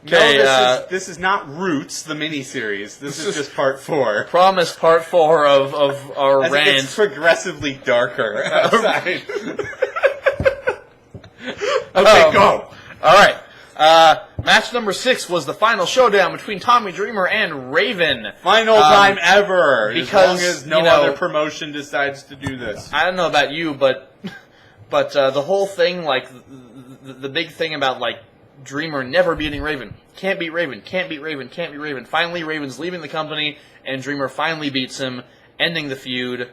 Okay, no, this is not Roots, the miniseries. This is just part 4. Promise part 4 of our As rant. it gets progressively darker outside. Okay, go! Alright. Match number 6 was the final showdown between Tommy Dreamer and Raven. Final time ever! Because, as long as no other promotion decides to do this. I don't know about you, but the whole thing, like, the big thing about, like, Dreamer never beating Raven. Can't beat Raven, can't beat Raven, can't beat Raven. Finally, Raven's leaving the company, and Dreamer finally beats him, ending the feud.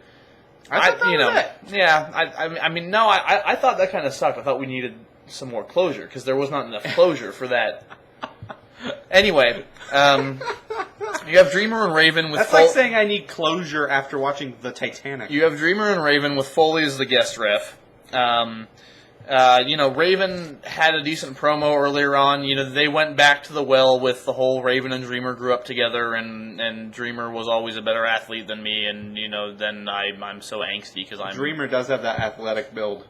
I thought that was it. Yeah, I thought that kind of sucked. I thought we needed some more closure, because there was not enough closure for that. Anyway, you have Dreamer and Raven with... That's like saying I need closure after watching the Titanic. You have Dreamer and Raven with Foley as the guest ref. Raven had a decent promo earlier on. They went back to the well with the whole Raven and Dreamer grew up together, and Dreamer was always a better athlete than me, and, then I'm so angsty because I'm... Dreamer does have that athletic build.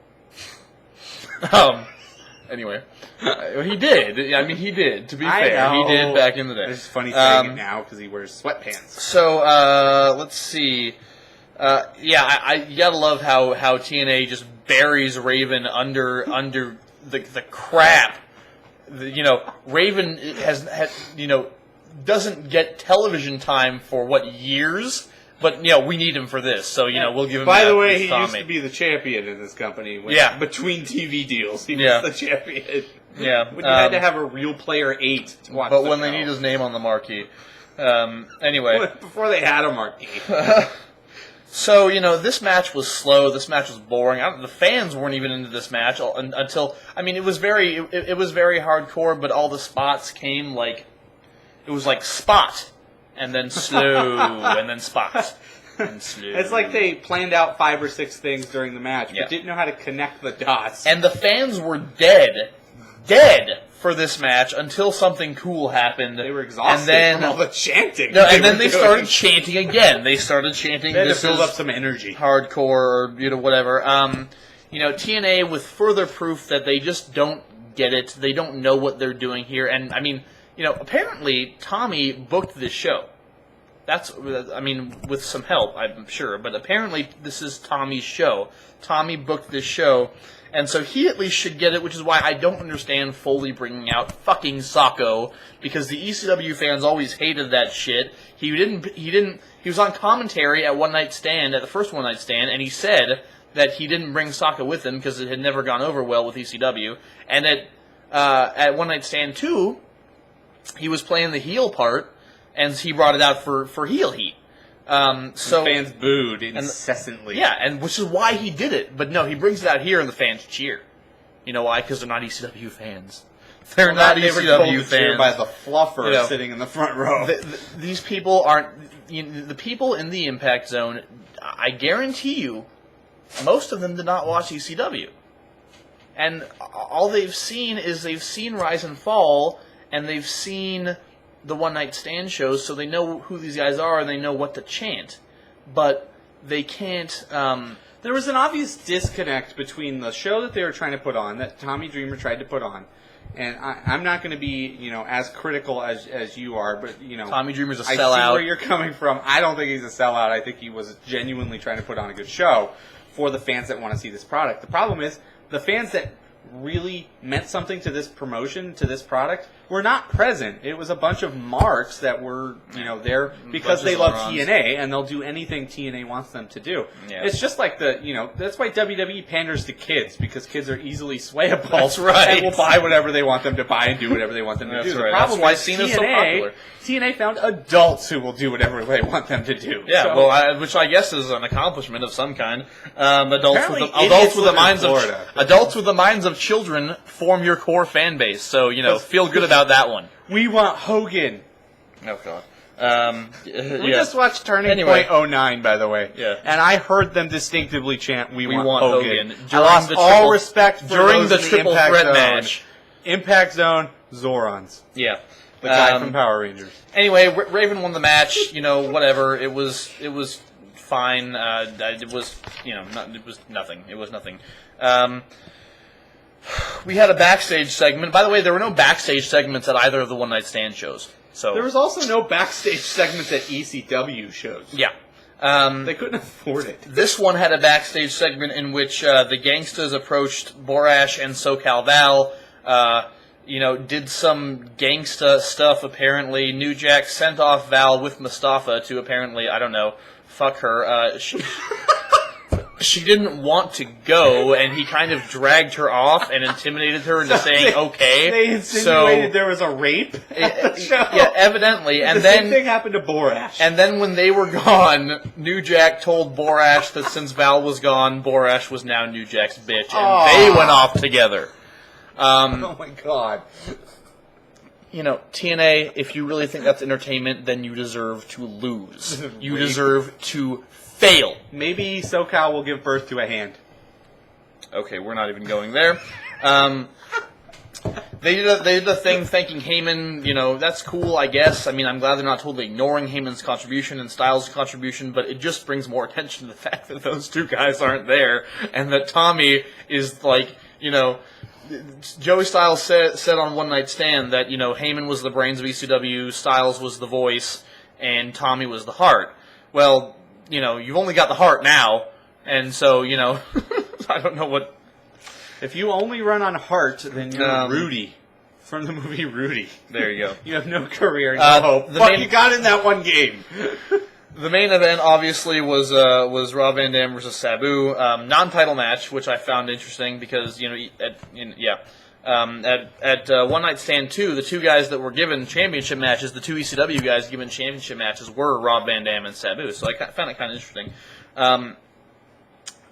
Anyway. He did. I mean, he did, to be fair. He did back in the day. It's funny saying it now because he wears sweatpants. So, let's see. You gotta love how TNA just buries Raven under the crap. Raven has doesn't get television time for years, but we need him for this. So we'll give him. By the way, he used to be the champion in this company. Between TV deals, he was the champion. Yeah, when you had to have a real player 8 to watch. But when they need his name on the marquee. Anyway, before they had a marquee. So, this match was slow, this match was boring. The fans weren't even into this match until, it was very hardcore, but all the spots came it was like spot, and then slow, and then spot, and slow. It's like they planned out 5 or 6 things during the match, but didn't know how to connect the dots. And the fans were dead for this match until something cool happened. They were exhausted from all the chanting. And then they started chanting again. They started chanting. They had to build up some energy. Hardcore, or whatever. TNA with further proof that they just don't get it. They don't know what they're doing here. And apparently Tommy booked this show. With some help, I'm sure. But apparently this is Tommy's show. Tommy booked this show. And so he at least should get it, which is why I don't understand Foley bringing out fucking Socko, because the ECW fans always hated that shit. He was on commentary at the first One Night Stand, and he said that he didn't bring Socko with him because it had never gone over well with ECW. And at One Night Stand 2, he was playing the heel part, and he brought it out for heel heat. So fans booed incessantly. And which is why he did it. But no, he brings it out here and the fans cheer. You know why? Because they're not ECW fans. They're not ECW fans. By the fluffer sitting in the front row. These people aren't... the people in the Impact Zone, I guarantee you, most of them did not watch ECW. And all they've seen is Rise and Fall, and they've seen the One Night Stand shows, so they know who these guys are and they know what to chant. But they can't... There was an obvious disconnect between the show that they were trying to put on, that Tommy Dreamer tried to put on, and I'm not going to be, as critical as you are, but, Tommy Dreamer's a sellout. I see where you're coming from. I don't think he's a sellout. I think he was genuinely trying to put on a good show for the fans that want to see this product. The problem is, the fans that really meant something to this promotion, to this product, were not present. It was a bunch of marks that were, there because they love TNA, and they'll do anything TNA wants them to do. Yeah. It's just like that's why WWE panders to kids, because kids are easily swayable. That's right. And will buy whatever they want them to buy and do whatever they want them to do. Right. The problem That's why Cena's so popular. TNA found adults who will do whatever they want them to do. Yeah, so, which I guess is an accomplishment of some kind. Adults with the minds of children form your core fan base. So feel good about that one. We want Hogan. Oh God. We just watched Turning Point 09, by the way. Yeah. And I heard them distinctively chant, We want Hogan. I lost all respect for during the triple threat match. Impact Zone, Zorons. Yeah. The guy from Power Rangers. Anyway, Raven won the match. Whatever. It was fine. It was nothing. It was nothing. We had a backstage segment. By the way, there were no backstage segments at either of the One Night Stand shows. So There was also no backstage segments at ECW shows. yeah. They couldn't afford it. This one had a backstage segment in which the Gangstas approached Borash and SoCal Val, did some gangsta stuff, apparently. New Jack sent off Val with Mustafa to apparently, I don't know, fuck her. She didn't want to go, and he kind of dragged her off and intimidated her into saying okay. They insinuated there was a rape at the show. Yeah, evidently. And the then same thing happened to Borash. And then when they were gone, New Jack told Borash that since Val was gone, Borash was now New Jack's bitch, and they went off together. Oh my god. TNA, if you really think that's entertainment, then you deserve to lose. You deserve to fail. Maybe SoCal will give birth to a hand. Okay, we're not even going there. They did a thing thanking Heyman. That's cool, I guess. I mean, I'm glad they're not totally ignoring Heyman's contribution and Styles' contribution, but it just brings more attention to the fact that those two guys aren't there, and that Tommy is like, Joey Styles said on One Night Stand that, Heyman was the brains of ECW, Styles was the voice, and Tommy was the heart. Well, you've only got the heart now, and so, I don't know what... If you only run on heart, then you're Rudy from the movie Rudy. There you go. You have no career, no hope. But you got in that one game. The main event, obviously, was Rob Van Dam versus Sabu. Non-title match, which I found interesting because, at One Night Stand 2, the two guys that were given championship matches, the two ECW guys given championship matches were Rob Van Dam and Sabu. So I found it kind of interesting.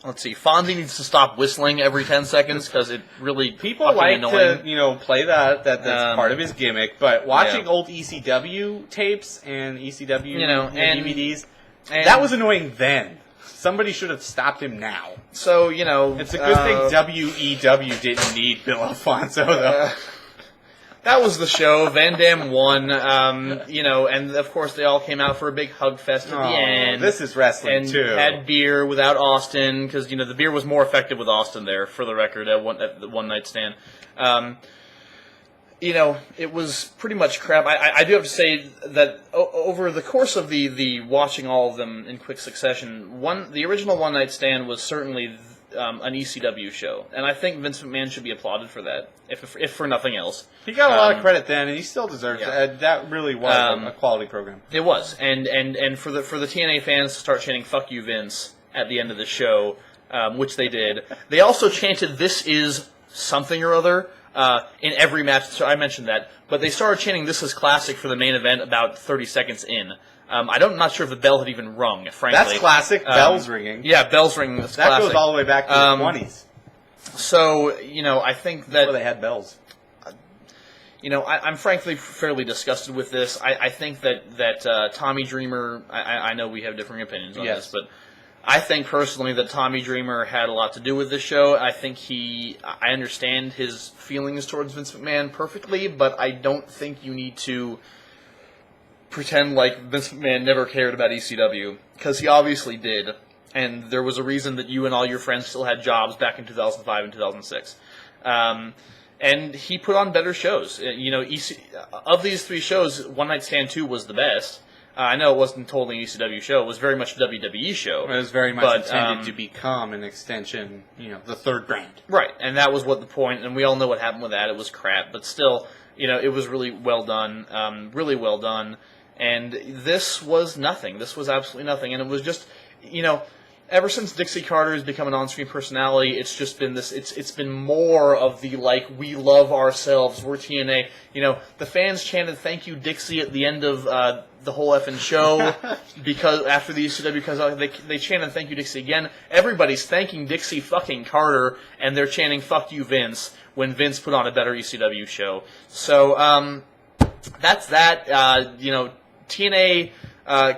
Let's see. Fonzie needs to stop whistling every 10 seconds because it really people like annoying. to play that's part of his gimmick. But watching old ECW tapes and ECW and DVDs, that was annoying then. Somebody should have stopped him now. So it's a good thing WEW didn't need Bill Alfonso though. That was the show. Van Dam won, and of course they all came out for a big hug fest at the end. This is wrestling and too. Had beer without Austin because the beer was more effective with Austin there. For the record, at the One Night Stand, it was pretty much crap. I do have to say that over the course of the watching all of them in quick succession, the original One Night Stand was certainly an ECW show, and I think Vince McMahon should be applauded for that, if for nothing else. He got a lot of credit then, and he still deserves it. That really was a quality program. It was, and for the TNA fans to start chanting "Fuck you, Vince" at the end of the show, which they did. They also chanted "This is something or other" in every match. So I mentioned that, but they started chanting "This is classic" for the main event about 30 seconds in. I'm not sure if the bell had even rung, frankly. That's classic. Bells ringing. Yeah, bells ringing. That's that classic. goes all the way back to the 20s. So, I think that... Well, they had bells. I'm frankly fairly disgusted with this. I think that Tommy Dreamer... I know we have differing opinions on this, but I think personally that Tommy Dreamer had a lot to do with this show. I think I understand his feelings towards Vince McMahon perfectly, but I don't think you need to pretend like Vince McMahon never cared about ECW, because he obviously did, and there was a reason that you and all your friends still had jobs back in 2005 and 2006. And he put on better shows. Of these three shows, One Night Stand 2 was the best. I know it wasn't totally an ECW show. It was very much a WWE show. It was very much intended to become an extension, the third brand. Right, and that was what the point, and we all know what happened with that. It was crap, but still, it was really well done, really well done. And this was nothing. This was absolutely nothing. And it was just, ever since Dixie Carter has become an on-screen personality, it's just been this, it's been more of the, we love ourselves, we're TNA. The fans chanted, "Thank you, Dixie," at the end of the whole effing show, because after the ECW, because they chanted, "Thank you, Dixie," again. Everybody's thanking Dixie fucking Carter, and they're chanting, "Fuck you, Vince," when Vince put on a better ECW show. So, that's that. TNA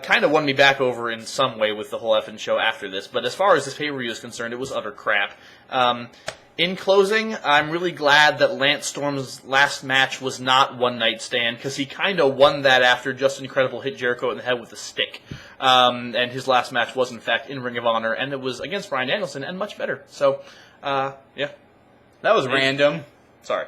kind of won me back over in some way with the whole effing show after this, but as far as this pay-per-view is concerned, it was utter crap. In closing, I'm really glad that Lance Storm's last match was not One Night Stand, because he kind of won that after Justin Incredible hit Jericho in the head with a stick. And his last match was, in fact, in Ring of Honor, and it was against Bryan Danielson, and much better. So, yeah. That was random. Sorry.